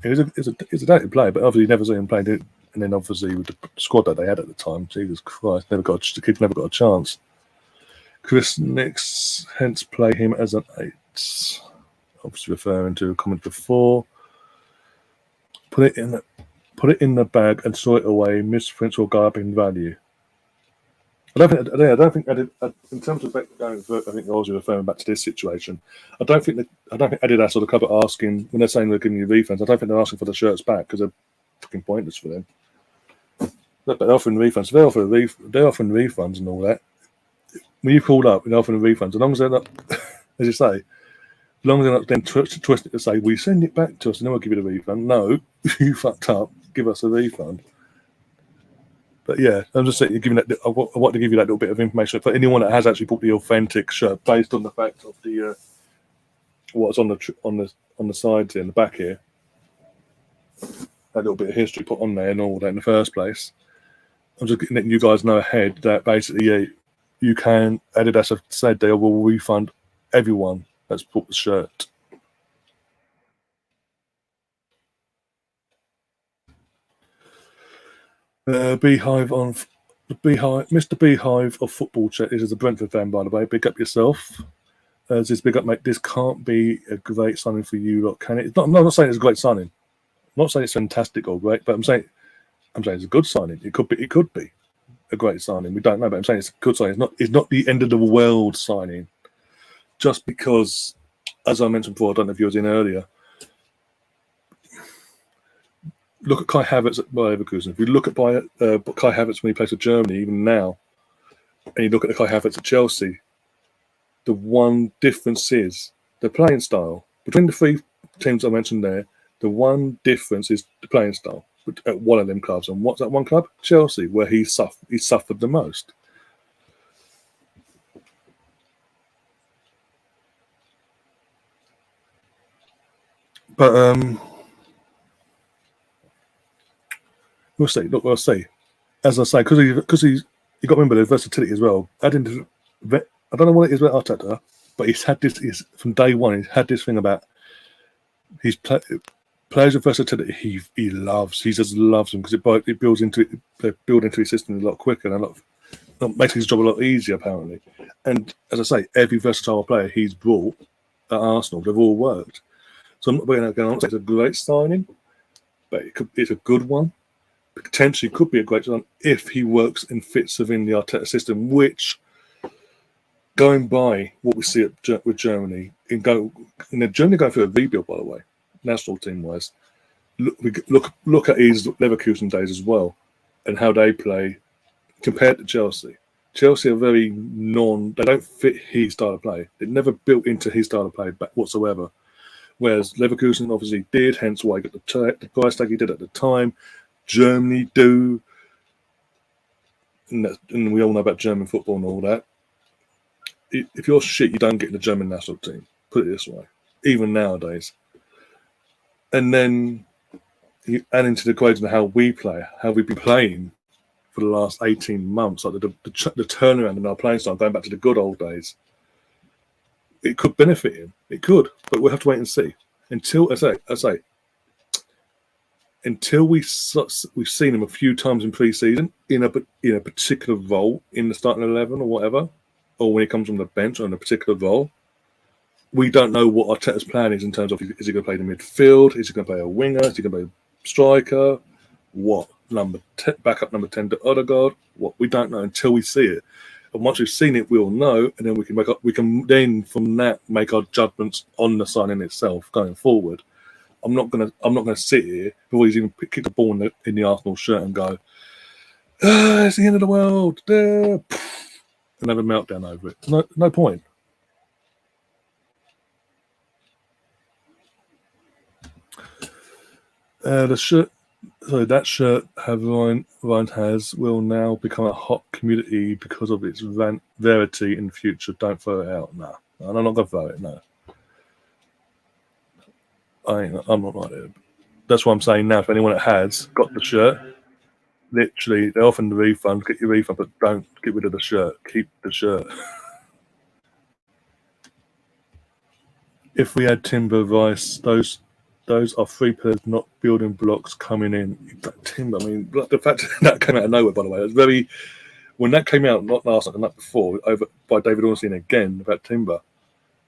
It was a dated play, but obviously never seen him play. And then obviously with the squad that they had at the time, Jesus Christ, the kid never got a chance. Chris Nix hence play him as an 8. Obviously referring to a comment before. Put it in the bag and sort it away. Misprints will go up in value. I don't think I did. In terms of going, I think I was referring back to this situation. I don't think Adidas or the club are asking when they're saying they're giving you refunds. I don't think they're asking for the shirts back because they're fucking pointless for them. But they're offering refunds. They're offering refunds and all that. When you called up and they're offering refunds, as long as they're not, as you say, as long as they're not then twist it to say we send it back to us and then we'll give you the refund. No, you fucked up. Give us a refund. But yeah, I'm just saying, I want to give you that little bit of information for anyone that has actually bought the authentic shirt based on the fact of the what's on the sides here and the back here. That little bit of history put on there and all that in the first place. I'm just letting you guys know ahead that basically, you can. Adidas have said they will refund everyone that's bought the shirt. Mr. Beehive of Football Chat is a Brentford fan, by the way. Big up yourself. This big up, mate. This can't be a great signing for you lot, can it? I'm not saying it's a great signing. I'm not saying it's fantastic or great, but I'm saying it's a good signing. It could be a great signing. We don't know, but I'm saying it's a good signing. It's not the end of the world signing. Just because, as I mentioned before, I don't know if you was in earlier. Look at Kai Havertz at Leverkusen. If you look at Kai Havertz when he plays for Germany, even now, and you look at the Kai Havertz at Chelsea, the one difference is the playing style. Between the three teams I mentioned there, the one difference is the playing style at one of them clubs. And what's that one club? Chelsea, where he suffered the most. But we'll see. Look, we'll see. As I say, because you got to remember the versatility as well. Adding to, I don't know what it is about Arteta, but he's had this from day one. He's had this thing about his players with versatility. He loves. He just loves them because it builds into his system a lot quicker and makes his job a lot easier apparently. And as I say, every versatile player he's brought at Arsenal, they've all worked. So I'm not going to say it's a great signing, but it's a good one. Potentially could be a great signing if he works and fits within the Arteta system, which, going by what we see with Germany, Germany going through a rebuild, by the way, national team wise. Look at his Leverkusen days as well, and how they play compared to Chelsea. Chelsea are very they don't fit his style of play. It never built into his style of play whatsoever. Whereas Leverkusen obviously did, hence why he got the price tag he did at the time. Germany do, and we all know about German football and all that. If you're shit, you don't get in the German national team. Put it this way, even nowadays. And then you add into the equation how we play, how we've been playing for the last 18 months, like the turnaround in our playing style, going back to the good old days. It could benefit him. It could, but we'll have to wait and see. Until until we've seen him a few times in pre-season in a particular role in the starting 11 or whatever, or when he comes from the bench on a particular role, we don't know what Arteta's plan is in terms of is he going to play the midfield, is he going to play a winger, is he going to play a striker, what backup number 10 to Odegaard, what we don't know until we see it. And once we've seen it, we'll know, and then we can then from that make our judgments on the signing itself going forward. I'm not gonna sit here before he's even kicked the ball in the Arsenal shirt and go, it's the end of the world, and have a meltdown over it. No point. The shirt So that shirt Ryan has will now become a hot community because of its rarity in the future. Don't throw it out. No. I'm not going to throw it. No. I'm not like it. That's what I'm saying now. If anyone that has got the shirt, literally, they're offering the refund. Get your refund, but don't get rid of the shirt. Keep the shirt. If we had timber vice, those are three pillars, not building blocks coming in. Timber, I mean, the fact that came out of nowhere, by the way, it was very. When that came out, not last night, the night before, over by David Ornstein again about timber,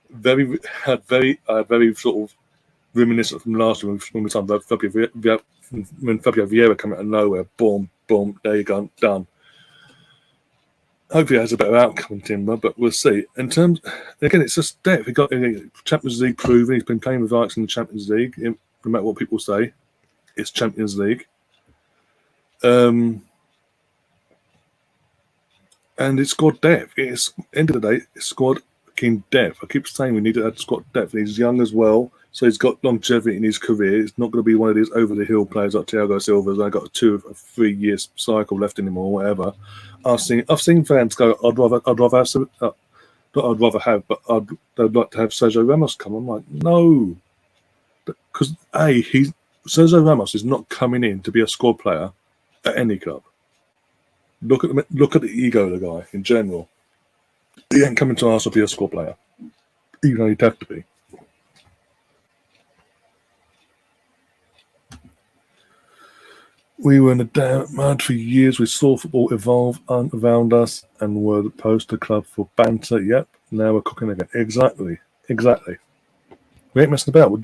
very sort of reminiscent from last year when we talked about when Fabio Vieira came out of nowhere. Boom, boom, there you go, done. Hopefully, it has a better outcome in timber, but we'll see. In terms, again, it's just depth. He got Champions League proven. He's been playing with Ajax in the Champions League. No matter what people say, it's Champions League. And it's squad depth. It's end of the day, it's squad fucking depth. I keep saying we need to add squad depth. And he's young as well, so he's got longevity in his career. He's not going to be one of these over the hill players like Thiago Silva's. I got a 2 or 3 years cycle left in him or whatever. I've seen fans go, I'd rather have, but they'd like to have Sergio Ramos come. I'm like, no, because Sergio Ramos is not coming in to be a squad player at any club. Look at the ego of the guy in general. He ain't coming to Arsenal to be a squad player, even though he'd have to be. We were in the damn mud for years. We saw football evolve around us and were the poster club for banter. Yep, now we're cooking again. Exactly. We ain't messing about.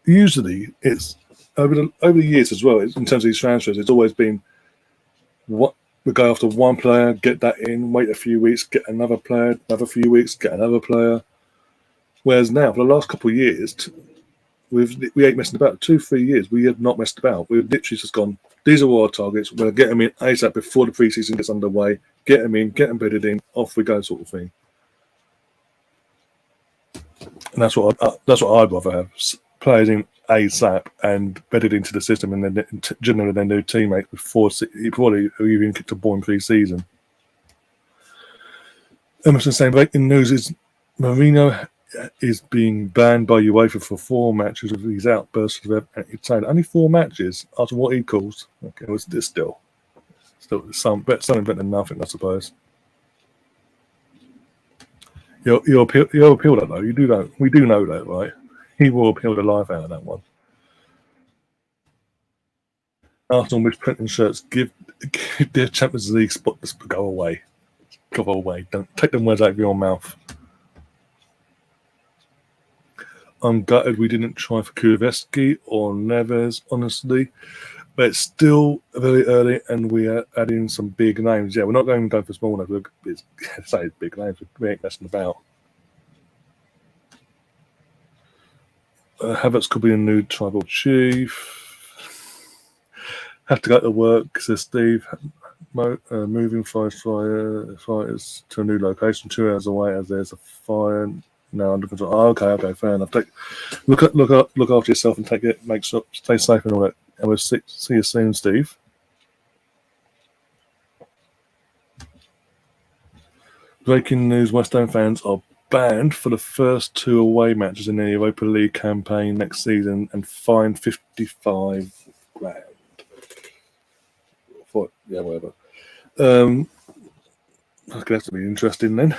Usually it's over the years as well. In terms of these transfers, it's always been what we go after one player, get that in, wait a few weeks, get another player, another few weeks, get another player. Whereas now, for the last couple of years, we ain't messing about. 2-3 years, we have not messed about. We've literally just gone, these are all our targets. We're going to get them in ASAP before the preseason gets underway. Get them in, get them bedded in, off we go, sort of thing. And that's what I'd rather have. Players in ASAP and bedded into the system, and then generally their new teammates before they even kicked a ball in pre-season. Emerson saying breaking news is Mourinho is being banned by UEFA for 4 matches of his outbursts of anti-Italian. Only 4 matches after what he calls. Okay, well, it's still something better than nothing, I suppose. You'll appeal that though. You do know. We do know that, right? He will appeal the life out of that one. Arsenal misprinting shirts. Give their Champions League spot. Just go away. Go away. Don't take them words out of your mouth. I'm gutted we didn't try for Kuleveski or Neves, honestly. But it's still very early, and we are adding some big names. Yeah, we're not going for small names. Say big names. We ain't messing about. Havertz could be a new tribal chief. Have to go to work, says Steve. Moving fighters to a new location 2 hours away as there's a fire now under control. Oh, okay, fair enough. Look after yourself and stay safe and all that. And we'll see you soon, Steve. Breaking news: West Ham fans are banned for the first 2 away matches in the Europa League campaign next season and fined $55,000. Yeah, whatever. That's going to be interesting then.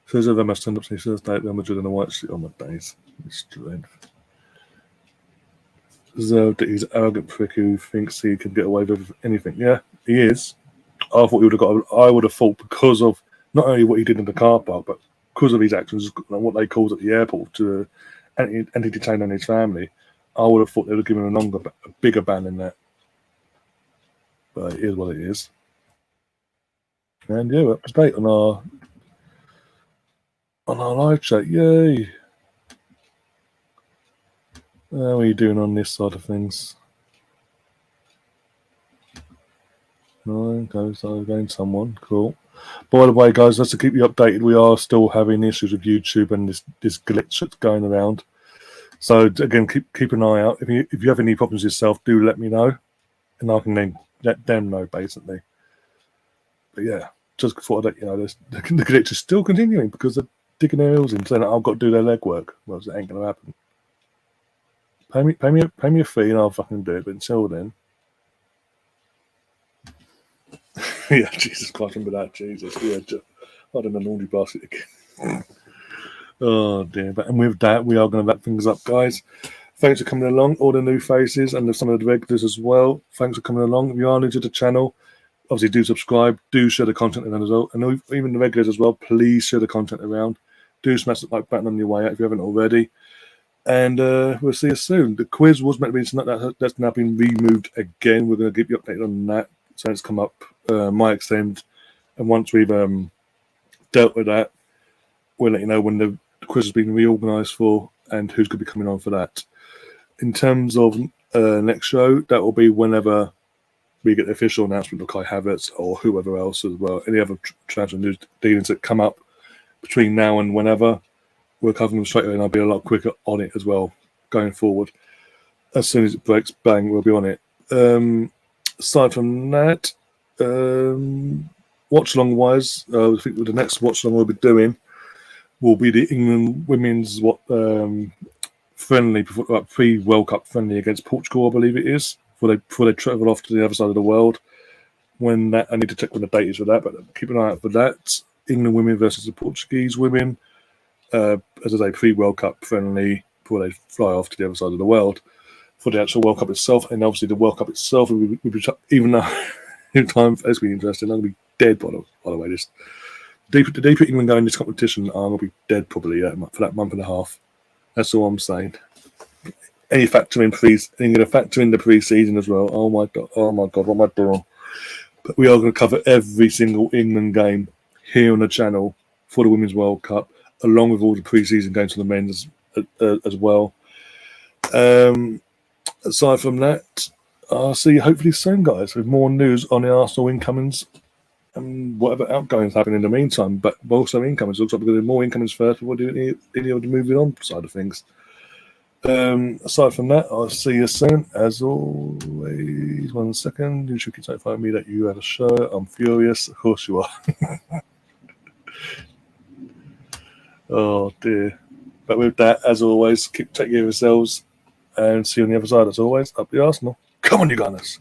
Says they must turn up to Thursday at Real Madrid in a white suit on my days. Strength. So he's an arrogant prick who thinks he can get away with anything. Yeah, he is. I would have thought because of not only what he did in the car park, but because of his actions and what they called at the airport to anti-detain on his family, I would have thought they would have given him a bigger ban than that. But it is what it is. And yeah, we're up to date on our live chat. Yay! How are you doing on this side of things? No, so going someone. Cool. By the way, guys, just to keep you updated, we are still having issues with YouTube and this glitch that's going around. So again, keep an eye out. If you have any problems yourself, do let me know, and I can then let them know basically. But yeah, just thought I'd let you know the glitch is still continuing because they're digging their heels in, saying I've got to do their legwork. Well, it ain't gonna happen. Pay me a fee and I'll fucking do it. But until then, yeah, Jesus Christ, remember that, Jesus. Yeah, I don't know, naughty basket again. Oh dear. But and with that, we are going to wrap things up, guys. Thanks for coming along, all the new faces and some of the regulars as well. Thanks for coming along. If you are new to the channel, obviously do subscribe, do share the content around as well. And even the regulars as well, please share the content around. Do smash the like button on your way out if you haven't already. And we'll see you soon. The quiz was meant to be tonight. That's now been removed again. We're going to keep you updated on that. So it's come up my extent. And once we've dealt with that, we'll let you know when the quiz has been reorganised for and who's going to be coming on for that. In terms of next show, that will be whenever we get the official announcement of Kai Havertz or whoever else as well. Any other transfer news dealings that come up between now and whenever, we'll cover them straight away, and I'll be a lot quicker on it as well going forward. As soon as it breaks, bang, we'll be on it. Aside from that, watch along wise, I think the next watch along we'll be doing will be the England women's friendly, pre-World Cup friendly against Portugal, I believe it is, before they travel off to the other side of the world. When that, I need to check when the date is for that, but keep an eye out for that. England women versus the Portuguese women. As I say, pre-World Cup friendly before they fly off to the other side of the world for the actual World Cup itself. And obviously the World Cup itself, even though in time it's been interesting, I'm going to be dead by the way. The deeper England go in this competition, I'm going to be dead probably for that month and a half. That's all I'm saying. Any factor in the pre-season as well. Oh my god, what am I doing? But we are going to cover every single England game here on the channel for the Women's World Cup, along with all the pre-season games for the men's as well. Aside from that, I'll see you hopefully soon, guys, with more news on the Arsenal incomings and whatever outgoings happen in the meantime. But also incomings. Looks like we're going to do more incomings first before doing any of the moving on side of things. Aside from that, I'll see you soon. As always, 1 second. You should keep notifying me that you had a show. I'm furious. Of course you are. Oh dear. But with that, as always, take care of yourselves and see you on the other side. As always, up the Arsenal. Come on, you Gunners.